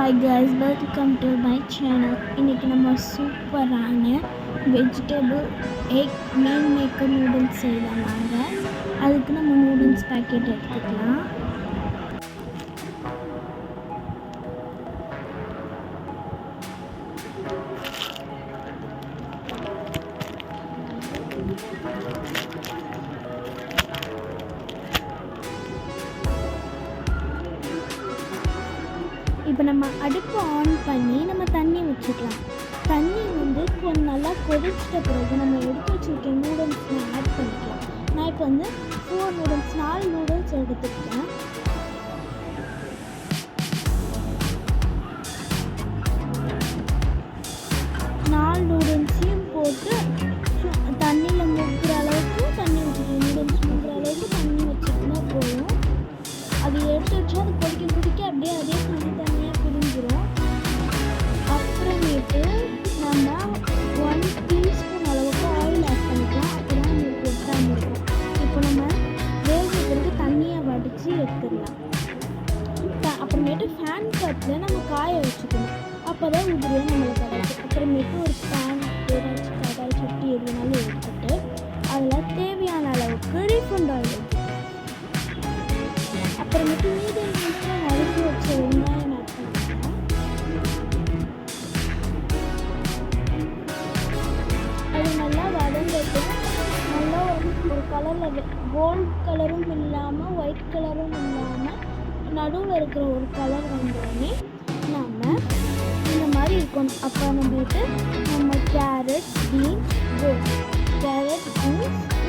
Hi guys, welcome to my channel. இன்றைக்கி நம்ம சூப்பரான vegetable egg meal maker noodles செய்யலாம். நாங்கள் அதுக்கு நம்ம நூடுல்ஸ் பேக்கெட் எடுத்துக்கலாம். இப்போ நம்ம அடுப்பு ஆன் பண்ணி நம்ம தண்ணி வச்சுக்கலாம். தண்ணி வந்து கொஞ்சம் நல்லா கொதிச்சிட்ட பிறகு நம்ம எடுத்து வச்சுருக்க நூடுல்ஸ் ஆட் பண்ணிக்கலாம். நான் இப்போ வந்து 4 நூடுல்ஸ் எடுத்துக்கிட்டேன். நூடுல்ஸையும் போட்டு தண்ணியில் முக்கிற அளவுக்கு தண்ணி வச்சுக்கணும். நூடுல்ஸ் முக்கிற அளவுக்கு தண்ணி வச்சுக்கினா போதும். அது எடுத்து வச்சா அது கொதிக்க அப்படியே அதே தண்ணியாக பிரிஞ்சிடும். அப்புறமேட்டு நம்ம 1 டீஸ்பூன் அளவுக்கு ஆயில் ஆட் பண்ணிக்கலாம். அப்போ தான் நம்மளுக்கு ஒட்டாமல் இருக்கும். இப்போ நம்ம வேகிறதுக்கு தண்ணியை வடித்து எடுத்துடலாம். அப்புறமேட்டு ஃபேன் காற்றில் நம்ம காய வச்சுக்கணும். அப்போ தான் உதிரியாக நம்மளுக்கு கிடைக்கும். அப்புறமேட்டு ஒரு பேன் ஏதாச்சும் கடாய் சட்டி எதுனாலும் எடுத்துட்டு அதில் தேவையான அளவுக்கு ரீஃபண்ட் ஆயில் எடுத்துக்கலாம். அப்புறமேட்டு மீதி நறுக்கி வச்ச வெங்காயம் ஆட் பண்ணிக்கலாம். அது நல்லா வதங்கிட்டு நல்லா ஒரு கலரில் கோல்ட் கலரும் இல்லாமல் ஒயிட் கலரும் இல்லாமல் நடுவில் இருக்கிற ஒரு கலர் வந்தோடனே நம்ம இந்த மாதிரி இருக்கணும். அப்போ நம்மளுக்கு நம்ம கேரட், பீன்ஸ்,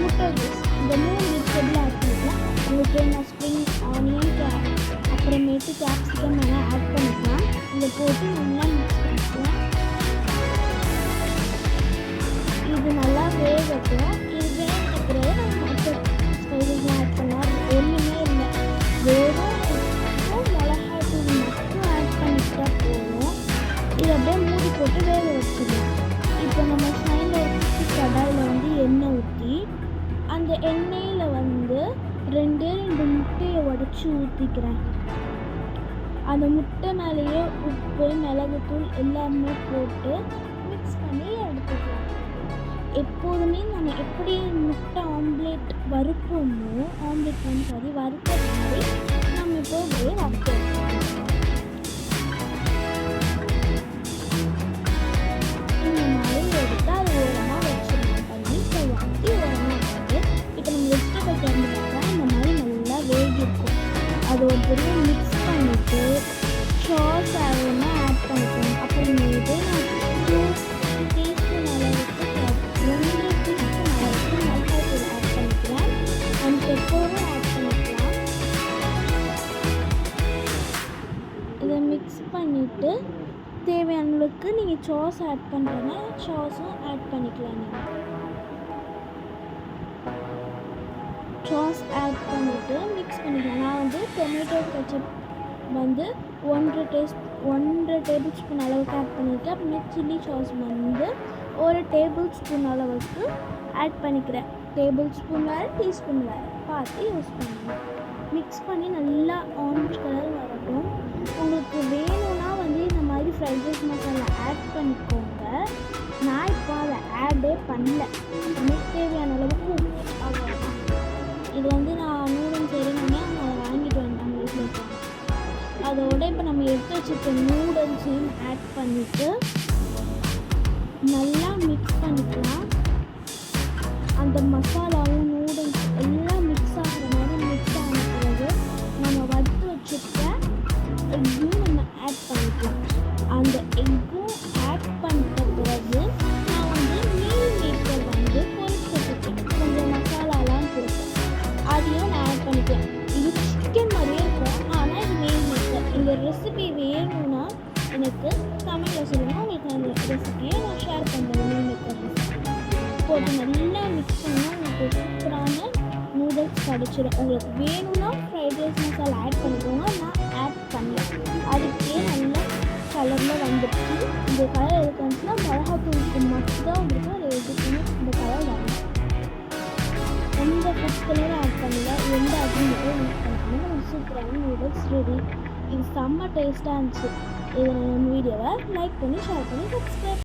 முட்டைகோஸ் இந்த 3 வெஜிடபிள் ஆட் பண்ணிக்கலாம். உங்களுக்கு நான் ஸ்ப்ரிங் ஆனியன் அப்புறமேட்டு கேப்சிகம் எல்லாம் ஆட் பண்ணிக்கலாம். இதை போட்டு நல்லா மிக்ஸ் பண்ணிக்கலாம். இது நல்லா வேகட்டும். இது வேகிற பிறகு நம்ம மற்ற ஸ்பைசஸ்லாம் ஆட் பண்ணலாம். ஒன்றுமே இல்லை, வெறும் மிளகாய்த்தூள் மட்டும் ஆட் பண்ணிக்கிட்டா போதும். இதை அப்படியே மூடி போட்டு வேக வச்சுக்கலாம். இப்போ நம்ம சைடில் கடாயில் வந்து எண்ணெய் ஊற்றி அந்த எண்ணெயில் வந்து 2 முட்டையை உடச்சி ஊற்றிக்கிறேன். அந்த முட்டை மேலேயே உப்பு, மிளகுத்தூள் எல்லாமே போட்டு மிக்ஸ் பண்ணி எடுத்துக்கலாம். எப்போதுமே நம்ம எப்படி முட்டை ஆம்லேட் வறுப்போமோ, ஆம்லேட் வந்து வறுத்த மாதிரி நம்ம இப்போ அப்படியே வறுத்து எடுத்துக்கலாம். இந்த மாதிரி எடுத்து அது ஓரமாக வச்சுருக்கோம். பண்ணி வாட்டி ஓரமாக வச்சுட்டு இப்போ நம்ம வெஜிடபிள் கிளம்பி பார்த்தா இந்த மாதிரி நல்லா வேகிருக்கும். அது ஒரு பெரிய மிக்ஸ் பண்ணிவிட்டு சாஸ் அதெல்லாம் ஆட் பண்ணிக்கணும். அப்புறமேட்டு நான் 2 டீஸ்பூன் அளவுக்கு 2 டீஸ்பூன் அளவுக்கு மிளகாய்த்தூள் ஆட் பண்ணிக்கிறேன். அண்ட் பெப்பரும் ஆட் பண்ணிக்கலாம். இதை மிக்ஸ் பண்ணிவிட்டு தேவையான அளவுக்கு நீங்கள் சாஸ் ஆட் பண்ணுறேன்னா சாஸும் ஆட் பண்ணிக்கலாம். நீங்கள் சாஸ் ஆட் பண்ணிவிட்டு மிக்ஸ் பண்ணிக்கலாம். நான் வந்து டொமேட்டோ கெச்சப் வந்து 1 டேபிள் ஸ்பூன் அளவுக்கு ஆட் பண்ணியிருக்கேன். அப்புறமே சில்லி சாஸ் வந்து 1 டேபிள் ஸ்பூன் அளவுக்கு ஆட் பண்ணிக்கிறேன். டேபிள் ஸ்பூன் வேறு, டீஸ்பூன் வேறு பார்த்து யூஸ் பண்ணுங்கள். மிக்ஸ் பண்ணி நல்லா ஆரஞ்சு கலர் வரட்டும். உங்களுக்கு வேணும்னா வந்து இந்த மாதிரி ஃப்ரைட் ரைஸ் மசாலா ஆட் பண்ணிக்கோங்க. நான் இப்போ அதை ஆடே பண்ணல. எனக்கு தேவையான அளவுக்கு அவ்வளோதான். இது வந்து நான் நூடுல்ஸ் செய்யணுன்னே அவங்க அதை வாங்கிட்டு வந்தாங்க வீட்டில் இருக்காங்க. அதோட இப்போ நம்ம எடுத்து வச்சுருக்க நூடுல்ஸையும் ஆட் பண்ணிவிட்டு நல்லா மிக்ஸ் பண்ணிக்கலாம். அந்த மசாலாவும் நூடுல்ஸ் எல்லாம் மிக்ஸ் ஆகிற மாதிரி மிக்ஸ் ஆன பிறகு நம்ம வறுத்து வச்சுருக்க எக்கையும் நம்ம ஆட் பண்ணிக்கலாம். அந்த எக்கும் ஆட் பண்ணிட்ட பிறகு நான் வந்து மீல் மேக்கர் வந்து பொரிச்சிருக்கேன். கொஞ்சம் மசாலாலாம் போட்டு அதையும் நான் ஆட் பண்ணிக்கிறேன். இது சிக்கன் மாதிரியே இருக்கும், ஆனால் இது மீல் மேக்கர். இந்த ரெசிபி வேணும்னா எனக்கு கமெண்ட்டில் சொல்லுங்கள். உங்களுக்கு அந்த ரெசிபியை நான் ஷேர் பண்ணுறேன். மீல் மேக்கர் ரெசிபி போட்டு நல்லா மிக்ஸ் பண்ணால் உங்களுக்கு சூப்பரான நூடுல்ஸ் கிடச்சிடும். உங்களுக்கு வேணும்னா ஃப்ரைட் ரைஸ் மசாலா ஆட் பண்ணிக்கோங்க. நான் ஆட் பண்ணேன். அதுக்கே நல்ல கலரில் வந்துடுச்சு. இந்த கலர் எதுக்கு வந்துச்சுன்னா மிளகாத்தூளுக்கு மட்டும்தான் வந்துருக்கு. அது எதுக்குன்னு இந்த கலர் வரணும். எந்த ஃபுட் கலரும் ஆட் பண்ணல, எந்த அக்ரிமெண்ட்டும் யூஸ் பண்ணாமல் நம்ம சூப்பரான நூடுல்ஸ் ரெடி. இது செம்ம டேஸ்ட்டாக இருந்துச்சு. இது நம்ம வீடியோவை லைக் பண்ணி ஷேர் பண்ணி சப்ஸ்கிரைப்